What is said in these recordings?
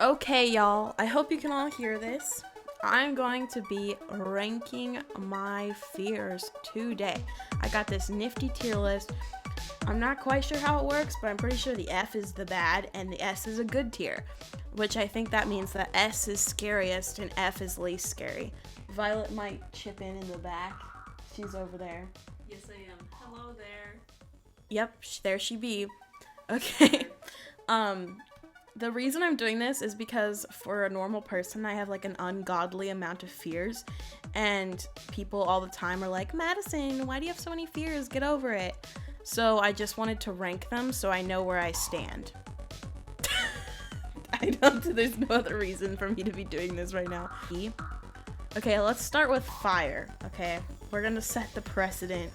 Okay, y'all, I hope you can all hear this. I'm going to be ranking my fears today. I got this nifty tier list. I'm not quite sure how it works, but I'm pretty sure the F is the bad and the S is a good tier, which I think that means that S is scariest and F is least scary. Violet might chip in the back. She's over there. Yes, I am. Hello there. Yep, there she be. Okay. The reason I'm doing this is because for a normal person, I have like an ungodly amount of fears, and people all the time are like, Madison, why do you have so many fears? Get over it. So I just wanted to rank them so I know where I stand. There's no other reason for me to be doing this right now. Okay, let's start with fire, okay? We're gonna set the precedent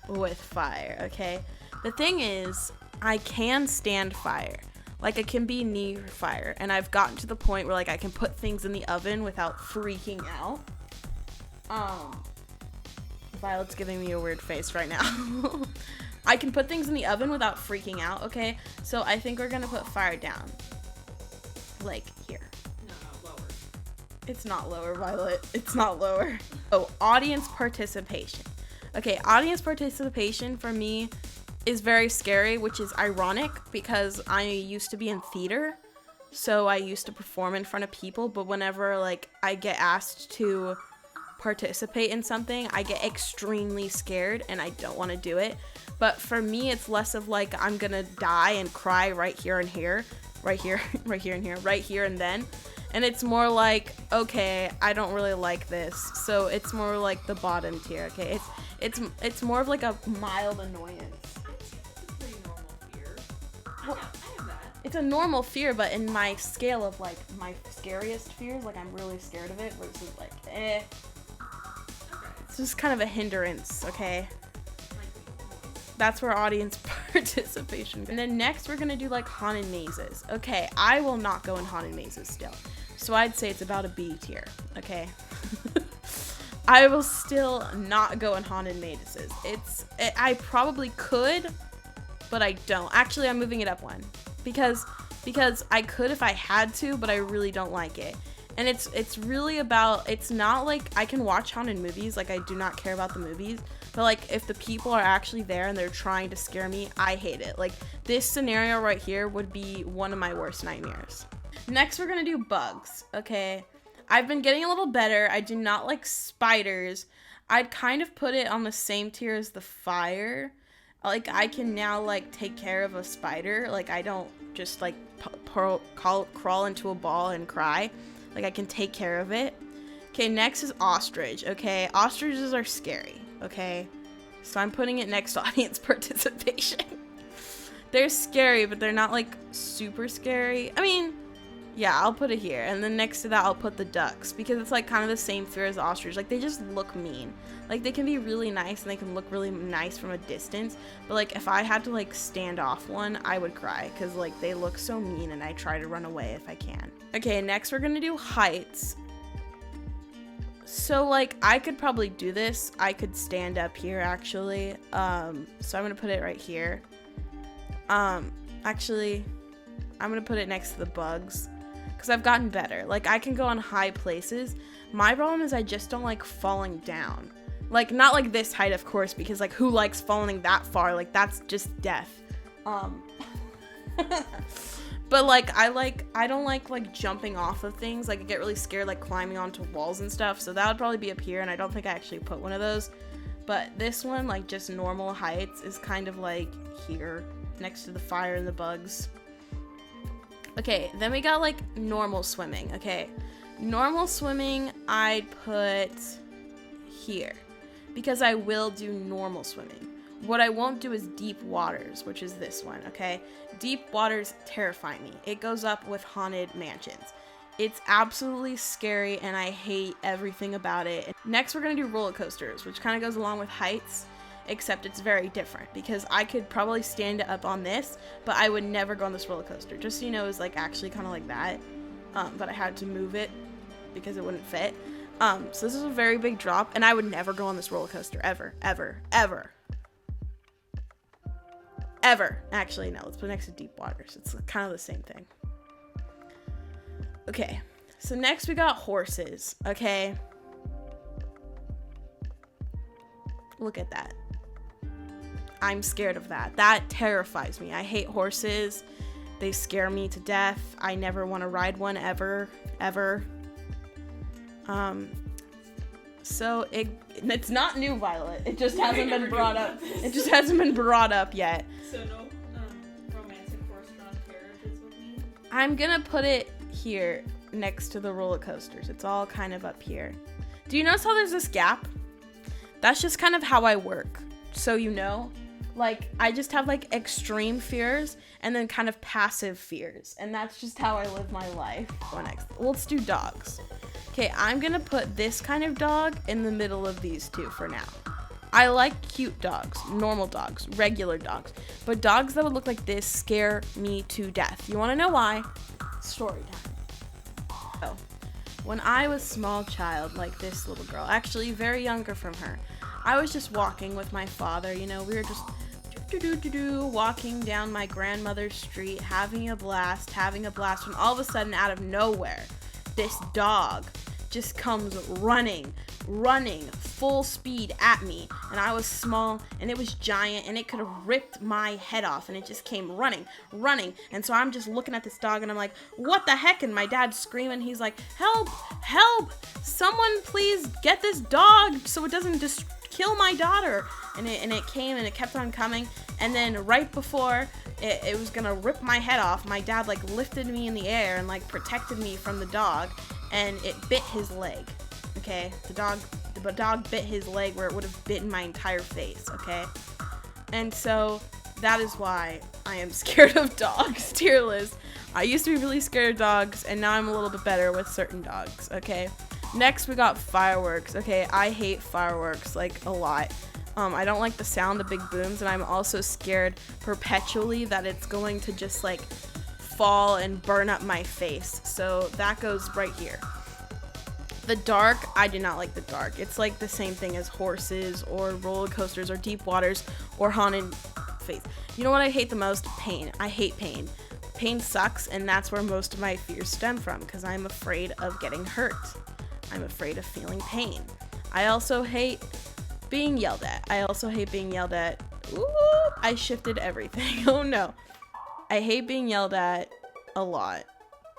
with fire, okay? The thing is, I can stand fire. Like, it can be near fire, and I've gotten to the point where, like, I can put things in the oven without freaking out. Violet's giving me a weird face right now. I can put things in the oven without freaking out, okay? So I think we're gonna put fire down. Like, here. No, lower. It's not lower, Violet. It's not lower. Oh, audience participation. Okay, audience participation for me is very scary, which is ironic because I used to be in theater, so I used to perform in front of people, but whenever like I get asked to participate in something, I get extremely scared and I don't want to do it. But for me, it's less of like I'm gonna die and cry right here and here, right here, right here and here, right here and then. And it's more like, okay, I don't really like this, so it's more like the bottom tier. Okay, it's more of like a mild annoyance. It's a pretty normal fear. Well, I have that. It's a normal fear, but in my scale of like my scariest fears, like I'm really scared of it versus like Okay. it's just kind of a hindrance. Okay, Like, that's where audience participation goes. And then next we're gonna do like haunted mazes. Okay, I will not go in haunted mazes still, so I'd say it's about a B tier. Okay. I will still not go in haunted mazes. I probably could, but I don't. Actually, I'm moving it up one because I could if I had to, but I really don't like it. And it's really about, it's not like I can watch haunted movies, like I do not care about the movies, but like if the people are actually there and they're trying to scare me, I hate it. Like this scenario right here would be one of my worst nightmares. Next, we're gonna do bugs, okay? I've been getting a little better. I do not like spiders. I'd kind of put it on the same tier as the fire. Like, I can now, like, take care of a spider. Like, I don't just, like, crawl into a ball and cry. Like, I can take care of it. Okay, next is ostrich, okay? Ostriches are scary, okay? So I'm putting it next to audience participation. They're scary, but they're not, like, super scary. I mean, yeah, I'll put it here. And then next to that, I'll put the ducks. Because it's, like, kind of the same fear as the ostrich. Like, they just look mean. Like, they can be really nice, and they can look really nice from a distance. But, like, if I had to, like, stand off one, I would cry. Because, like, they look so mean, and I try to run away if I can. Okay, next we're gonna do heights. So, like, I could probably do this. I could stand up here, actually. So I'm gonna put it right here. Actually, I'm gonna put it next to the bugs. Because I've gotten better. Like, I can go on high places. My problem is I just don't like falling down. Like, not like this height, of course, because, like, who likes falling that far? Like, that's just death. But, like, I don't like, jumping off of things. Like, I get really scared, like, climbing onto walls and stuff. So that would probably be up here, and I don't think I actually put one of those. But this one, like, just normal heights is kind of, like, here, next to the fire and the bugs. Okay, then we got, like, normal swimming, okay? Normal swimming, I'd put here. Because I will do normal swimming. What I won't do is deep waters, which is this one, okay? Deep waters terrify me. It goes up with haunted mansions. It's absolutely scary, and I hate everything about it. Next, we're gonna do roller coasters, which kind of goes along with heights. Except it's very different because I could probably stand up on this, but I would never go on this roller coaster. Just so you know, it's like actually kind of like that, but I had to move it because it wouldn't fit. So this is a very big drop, and I would never go on this roller coaster ever, ever, ever, ever. Actually, no. Let's put it next to deep waters. It's kind of the same thing. Okay, so next we got horses, okay? Look at that. I'm scared of that. That terrifies me. I hate horses. They scare me to death. I never want to ride one ever. So it's not new, Violet. It just hasn't been brought up. It just hasn't been brought up yet. So no romantic horse-drawn carriages with me? I'm gonna put it here next to the roller coasters. It's all kind of up here. Do you notice how there's this gap? That's just kind of how I work. So you know, like I just have like extreme fears and then kind of passive fears. And that's just how I live my life. Go next. Let's do dogs. Okay, I'm gonna put this kind of dog in the middle of these two for now. I like cute dogs, normal dogs, regular dogs, but dogs that would look like this scare me to death. You wanna know why? Story time. So, when I was small child, like this little girl, actually very younger from her, I was just walking with my father, you know, we were just walking down my grandmother's street, having a blast, when all of a sudden, out of nowhere, this dog just comes running full speed at me, and I was small and it was giant and it could have ripped my head off, and it just came running, and so I'm just looking at this dog and I'm like, what the heck? And my dad's screaming, he's like, help, someone please get this dog so it doesn't just kill my daughter. And it came and it kept on coming, and then right before it was gonna rip my head off, my dad like lifted me in the air and like protected me from the dog, and it bit his leg. Okay, the dog bit his leg where it would have bitten my entire face. Okay, and so that is why I am scared of dogs. Dear Liz, I used to be really scared of dogs, and now I'm a little bit better with certain dogs. Okay, next we got fireworks. Okay, I hate fireworks like a lot. I don't like the sound of big booms, and I'm also scared perpetually that it's going to just like fall and burn up my face. So that goes right here. The dark, I do not like the dark. It's like the same thing as horses or roller coasters or deep waters or haunted face. You know what I hate the most? Pain. I hate pain. Pain sucks, and that's where most of my fears stem from, because I'm afraid of getting hurt. I'm afraid of feeling pain. I also hate being yelled at. Ooh, I shifted everything. Oh no. I hate being yelled at a lot.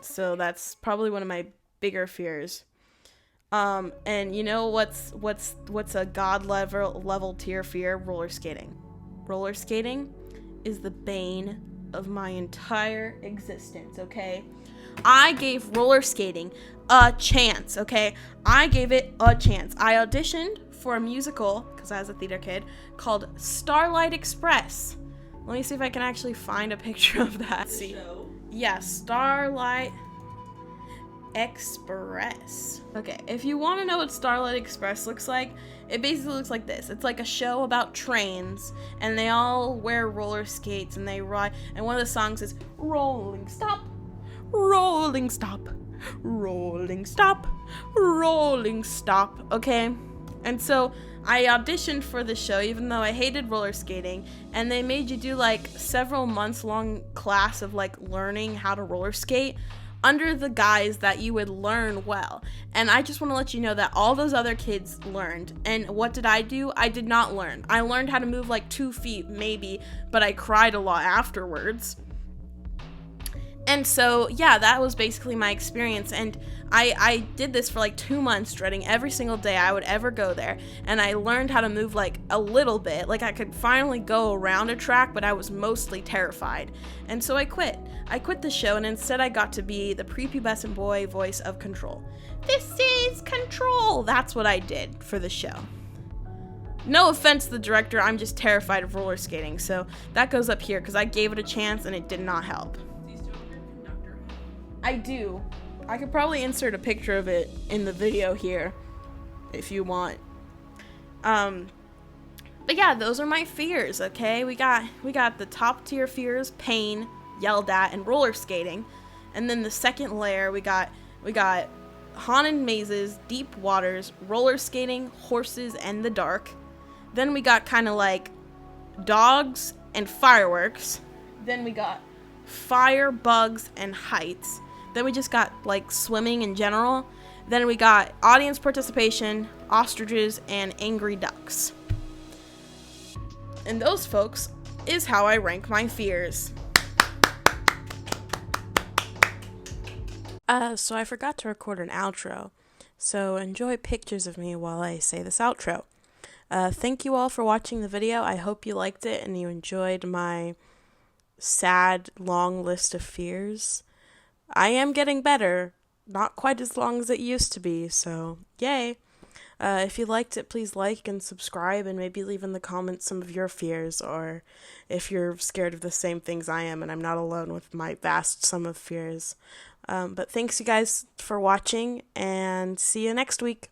So that's probably one of my bigger fears. And you know what's a god level tier fear? Roller skating. Roller skating is the bane of my entire existence, okay? I gave roller skating a chance, okay? I gave it a chance. I auditioned for a musical, because I was a theater kid, called Starlight Express. Let me see if I can actually find a picture of that. See. Show. Yeah, Starlight Express. Okay, if you want to know what Starlight Express looks like, it basically looks like this. It's like a show about trains, and they all wear roller skates, and they ride, and one of the songs is rolling stop, rolling stop, rolling stop, rolling stop, okay? And so I auditioned for the show, even though I hated roller skating, and they made you do like several months long class of like learning how to roller skate under the guise that you would learn well. And I just want to let you know that all those other kids learned. And what did I do? I did not learn. I learned how to move like 2 feet maybe, but I cried a lot afterwards. And so, yeah, that was basically my experience. And I did this for like 2 months, dreading every single day I would ever go there. And I learned how to move like a little bit. Like I could finally go around a track, but I was mostly terrified. And so I quit. I quit the show, and instead I got to be the prepubescent boy voice of Control. This is Control! That's what I did for the show. No offense to the director, I'm just terrified of roller skating. So that goes up here, because I gave it a chance and it did not help. Do you still have your conductor hat? I do. I could probably insert a picture of it in the video here if you want. But yeah, those are my fears, okay? We got the top tier fears, pain, yelled at, and roller skating. And then the second layer, we got haunted mazes, deep waters, roller skating, horses, and the dark. Then we got kind of like dogs and fireworks. Then we got fire, bugs, and heights. Then we just got like swimming in general. Then we got audience participation, ostriches, and angry ducks. And those, folks, is how I rank my fears. So I forgot to record an outro. So enjoy pictures of me while I say this outro. Thank you all for watching the video. I hope you liked it and you enjoyed my sad, long list of fears. I am getting better. Not quite as long as it used to be, so yay. If you liked it, please like and subscribe and maybe leave in the comments some of your fears, or if you're scared of the same things I am and I'm not alone with my vast sum of fears. But thanks you guys for watching, and see you next week.